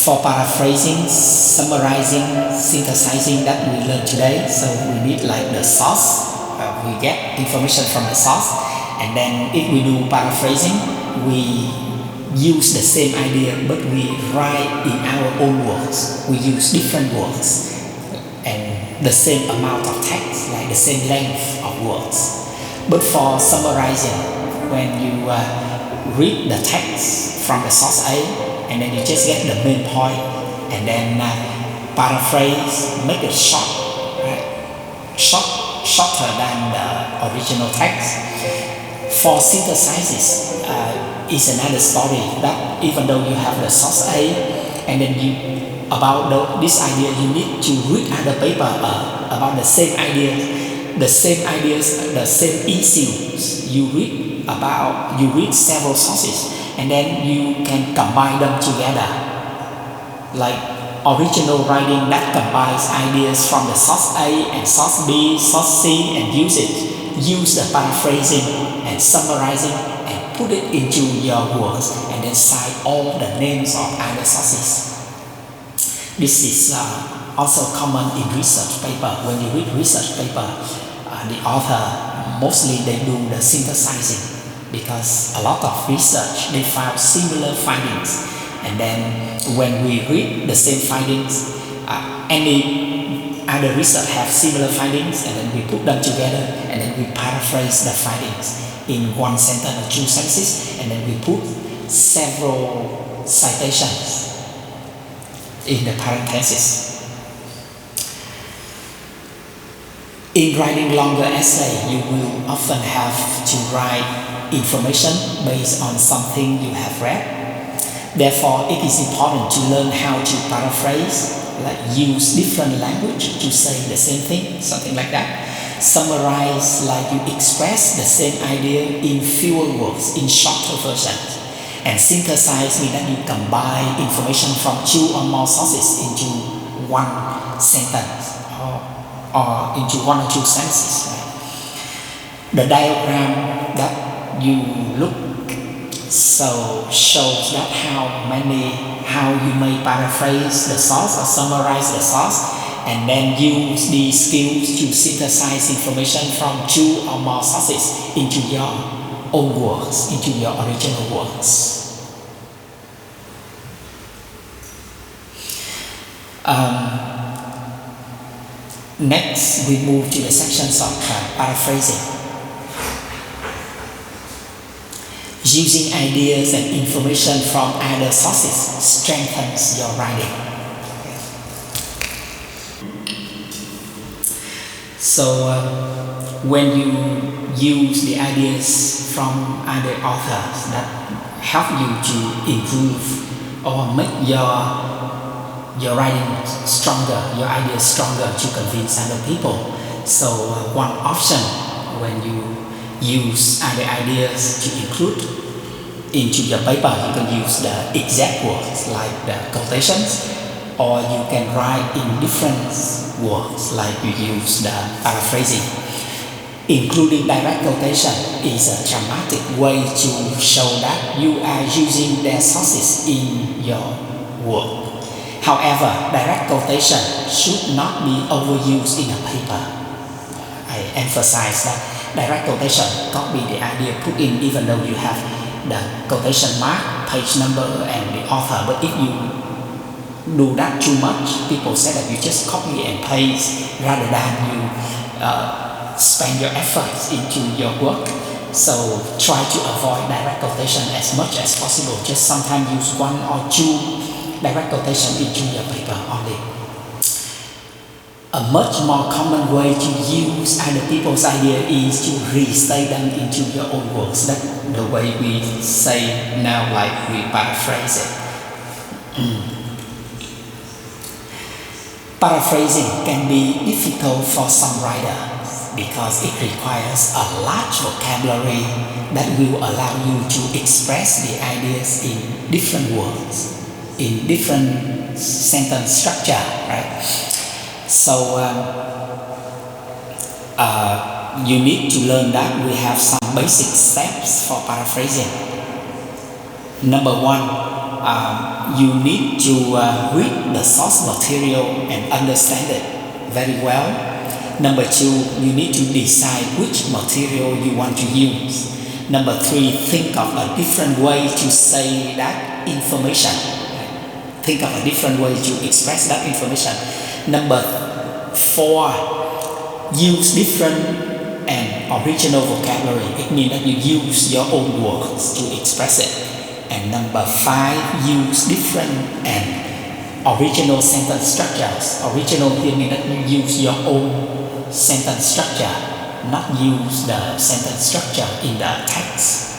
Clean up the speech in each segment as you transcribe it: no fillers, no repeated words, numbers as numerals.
For paraphrasing, summarizing, synthesizing that we learned today, so we need like the source. We get information from the source, and then if we do paraphrasing, we use the same idea but we write in our own words. We use different words and the same amount of text, like the same length of words. But for summarizing, when you read the text from the source A, and then you just get the main point, and then paraphrase, make it short, right? Shorter than the original text. For synthesizes, is another story. That even though you have the source A, and then you about this idea, you need to read other paper about the same ideas, the same issues. You read several sources, and then you can combine them together, like original writing that combines ideas from the source A and source B, source C, and use the paraphrasing and summarizing and put it into your words, and then cite all the names of other sources. This is also common in research paper. When you read research paper, the author mostly they do the synthesizing, because a lot of research they found similar findings, and then when we read the same findings, any other research have similar findings, and then we put them together, and then we paraphrase the findings in one sentence or two sentences, and then we put several citations in the parentheses. In writing longer essay, you will often have to write information based on something you have read. Therefore, it is important to learn how to paraphrase, like use different language to say the same thing, something like that. Summarize, like you express the same idea in fewer words, in shorter versions. And synthesize means that you combine information from two or more sources into one sentence, or into one or two sentences. Right? The diagram that you look shows that how you may paraphrase the source or summarize the source, and then use these skills to synthesize information from two or more sources into your own words, into your original words. Next, we move to the sections of paraphrasing. Using ideas and information from other sources strengthens your writing. So, when you use the ideas from other authors that help you to improve or make your writing stronger, your ideas stronger to convince other people. So one option when you use other ideas to include into your paper, you can use the exact words like the quotations, or you can write in different words like you use the paraphrasing. Including direct quotation is a dramatic way to show that you are using their sources in your work. However, direct quotation should not be overused in a paper. I emphasize that direct quotation copy the idea put in, even though you have the quotation mark, page number, and the author. But if you do that too much, people say that you just copy and paste rather than you spend your efforts into your work. So try to avoid direct quotation as much as possible. Just sometimes use one or two direct quotation into your paper only. A much more common way to use other people's idea is to restate them into your own words. That's the way we say now, like we paraphrase it. Paraphrasing can be difficult for some writers because it requires a large vocabulary that will allow you to express the ideas in different words. in different sentence structure, right? So you need to learn that. We have some basic steps for paraphrasing. Number one, you need to read the source material and understand it very well. Number two, you need to decide which material you want to use. Number three, think of a different way to say that information. Think of a different way to express that information. Number four, use different and original vocabulary. It means that you use your own words to express it. And number five, use different and original sentence structures. Original here means that you use your own sentence structure, not use the sentence structure in the text.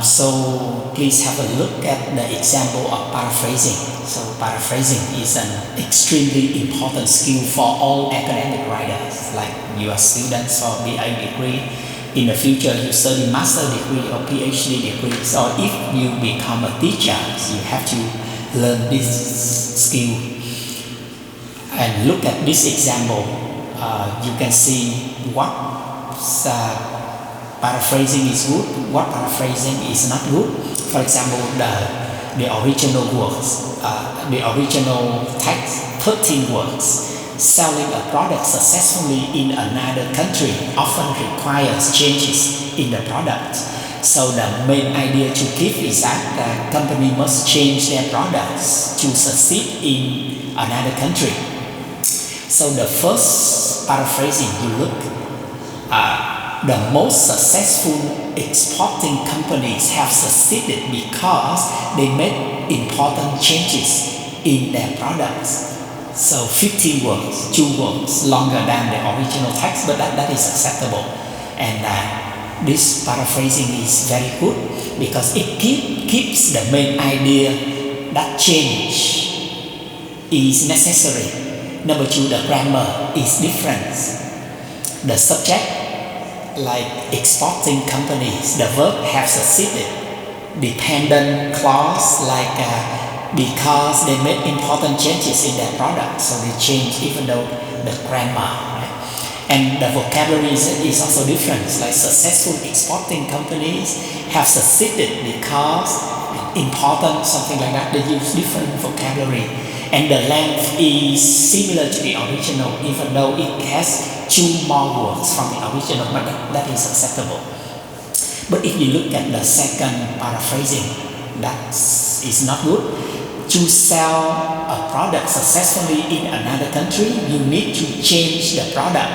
So please have a look at the example of paraphrasing. So paraphrasing is an extremely important skill for all academic writers, like your students for BA degree. In the future, you study master degree or PhD degree. So if you become a teacher, you have to learn this skill. And look at this example. You can see what paraphrasing is good, what paraphrasing is not good. For example, the original words, the original text, 13 words. Selling a product successfully in another country often requires changes in the product. So the main idea to give is that the company must change their products to succeed in another country. So the first paraphrasing, you look, the most successful exporting companies have succeeded because they made important changes in their products. So 15 words, 2 words longer than the original text, but that is acceptable. And this paraphrasing is very good because it keeps the main idea that change is necessary. Number two, the grammar is different. The subject, like exporting companies, the verb have succeeded. Dependent clause, like because they made important changes in their product, so they change even though the grammar, right? And the vocabulary is also different. Like successful exporting companies have succeeded because important, something like that. They use different vocabulary, and the length is similar to the original, even though it has 2 more words from the original, but that is acceptable. But if you look at the second paraphrasing, that is not good. To sell a product successfully in another country, you need to change the product.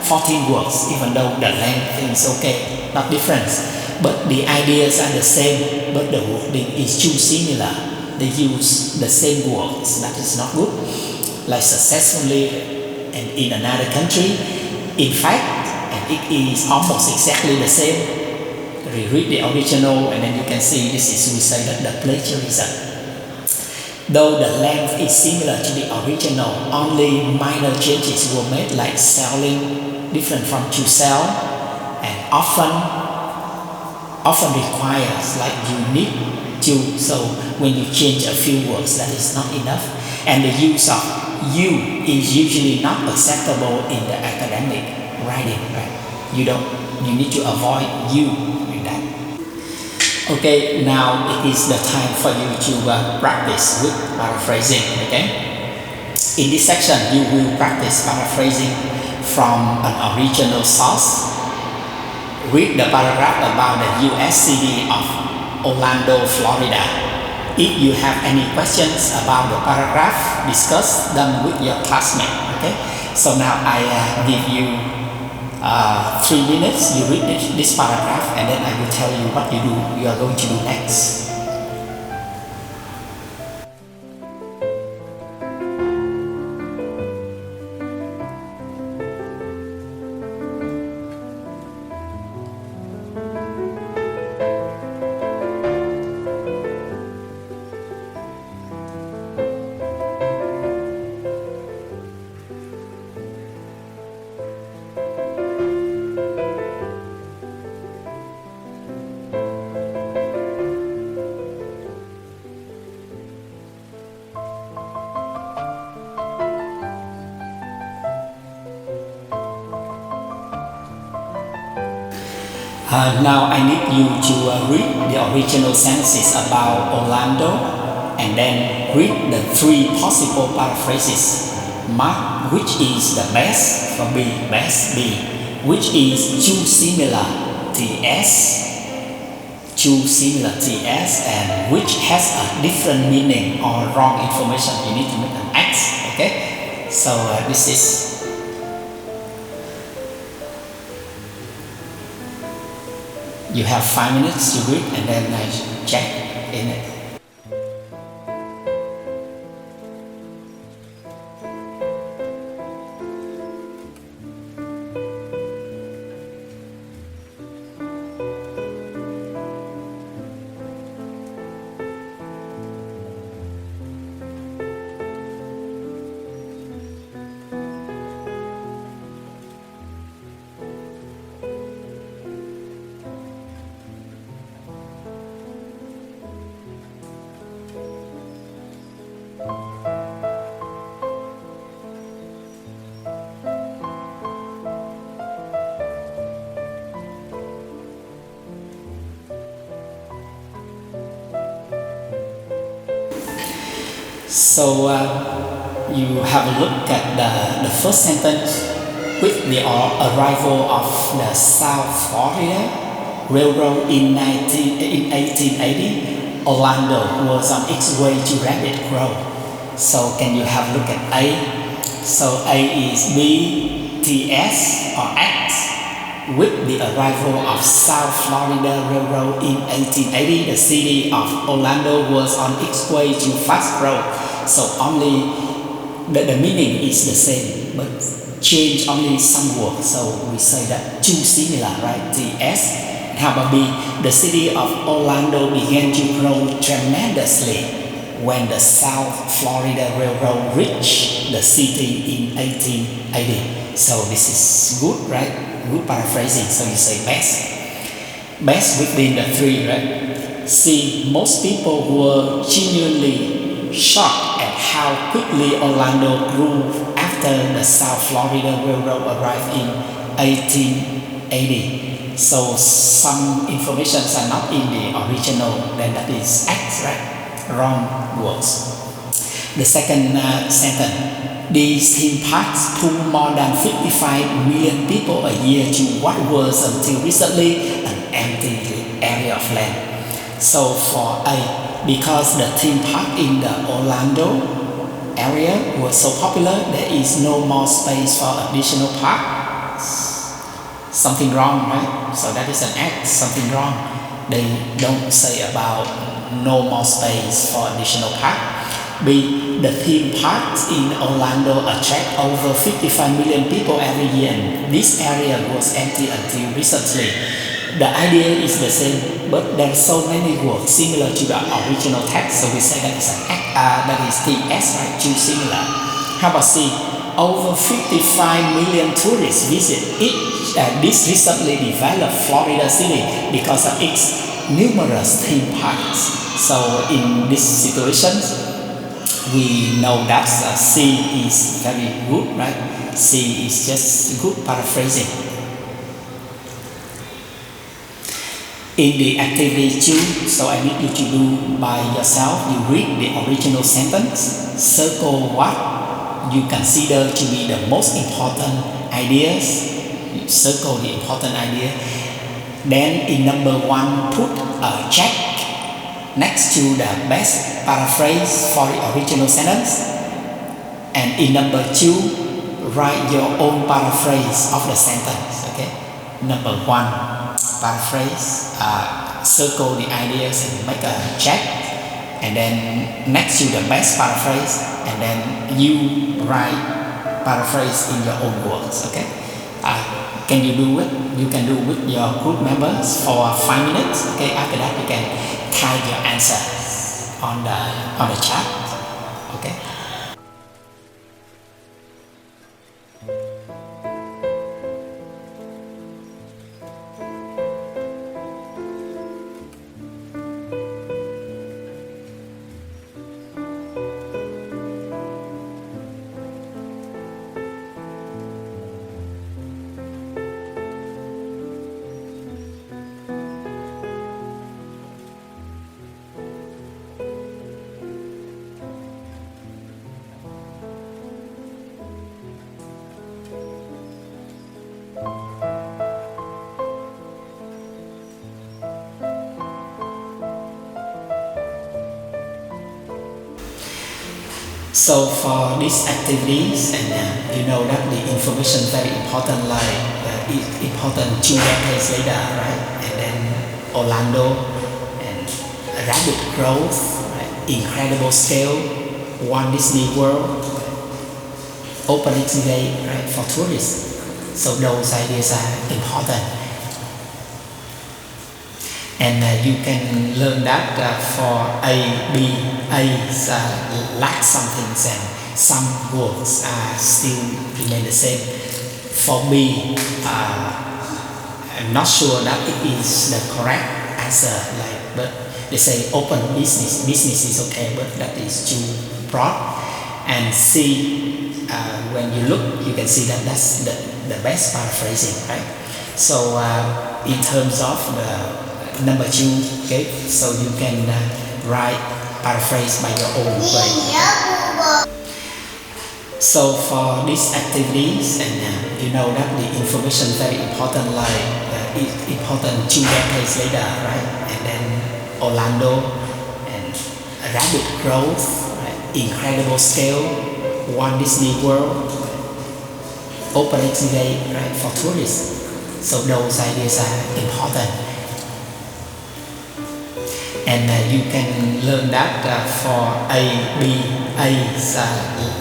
14 words, even though the length is okay, not different. But the ideas are the same, but the wording is too similar. They use the same words. That is not good. Like successfully and in another country. In fact, and it is almost exactly the same. Reread the original and then you can see this is, we say that the plagiarism. Though the length is similar to the original, only minor changes were made, like selling different from to sell, and often requires, like you need to. So when you change a few words, that is not enough. And the use of you is usually not acceptable in the academic writing, right? You need to avoid you. Okay, now it is the time for you to practice with paraphrasing, okay? In this section, you will practice paraphrasing from an original source. Read the paragraph about the US city of Orlando, Florida. If you have any questions about the paragraph, discuss them with your classmate, okay? So now I give you 3 minutes, you read this paragraph, and then I will tell you what you are going to do next. Now I need you to read the original sentences about Orlando and then read the three possible paraphrases. Mark which is the best for B, best B, which is too similar TS, too similar TS, and which has a different meaning or wrong information. You need to make an X, okay? So this is you have 5 minutes to read and then I check in it. So you have a look at the first sentence. With the arrival of the South Florida Railroad in 1880, Orlando was on its way to rapid growth. So can you have a look at A? So A is B, T, S or X. With the arrival of South Florida Railroad in 1880, the city of Orlando was on its way to fast growth. So only the meaning is the same, but change only some words. So we say that too similar, right? TS. How about B? The city of Orlando began to grow tremendously when the South Florida Railroad reached the city in 1880. So this is good, right? Good paraphrasing. So you say best. Best within the three, right? C. Most people were genuinely shocked at how quickly Orlando grew after the South Florida Railroad arrived in 1880. So some informations are not in the original, then that is X, right? Wrong words. The second sentence. These theme parks pull more than 55 million people a year to what was until recently an empty area of land. So for A, because the theme park in the Orlando area was so popular, there is no more space for additional parks. Something wrong, right? So that is an X, something wrong. They don't say about no more space for additional park. B. The theme parks in Orlando attract over 55 million people every year. This area was empty until recently. The idea is the same, but there are so many words similar to the original text, so we say that is that is TS, right? Too similar. How about C? Over 55 million tourists visit this recently developed Florida city because of its numerous theme parks. So in this situation, we know that C is very good, right? C is just good paraphrasing. In the activity 2, so I need you to do by yourself. You read the original sentence, circle what you consider to be the most important ideas. You circle the important idea. Then in number 1, put a check next to the best paraphrase for the original sentence. And in number 2, write your own paraphrase of the sentence. Okay. Number 1, paraphrase, circle the ideas and make a check, and then next to the best paraphrase, and then you write paraphrase in your own words. Okay. Can you do it? You can do with your group members for 5 minutes. Okay. After that, you can type your answer on the chat. Okay. So for these activities, and you know that the information very important, like important 2 decades later, right? And then Orlando and rapid growth, right? Incredible scale, Walt Disney World, opening today, right, for tourists. So those ideas are important, and you can learn that for A is lack some things and some words are still remain the same. For B, I'm not sure that it is the correct answer, like, but they say open business is okay, but that is too broad. And C, when you look, you can see that that's the best paraphrasing, right? So in terms of the number 2, okay, so you can write paraphrase by your own way. So for these activities, and you know that the information very important, like important 2 decades later, right? And then Orlando and rapid growth, right? Incredible scale, Walt Disney World, opening today, right, for tourists. So those ideas are important, and you can learn that for A is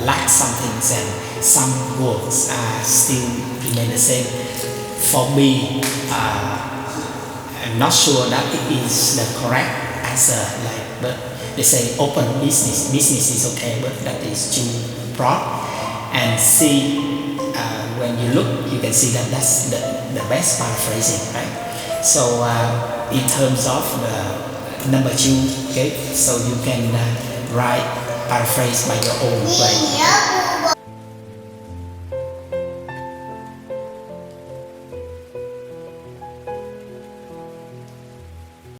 lack some things and some words are still remain the same. For B, I'm not sure that it is the correct answer, like, but they say open business is okay, but that is too broad. And C, when you look, you can see that that's the best paraphrasing, right? So in terms of the number 2, okay, so you can write paraphrase by your own way.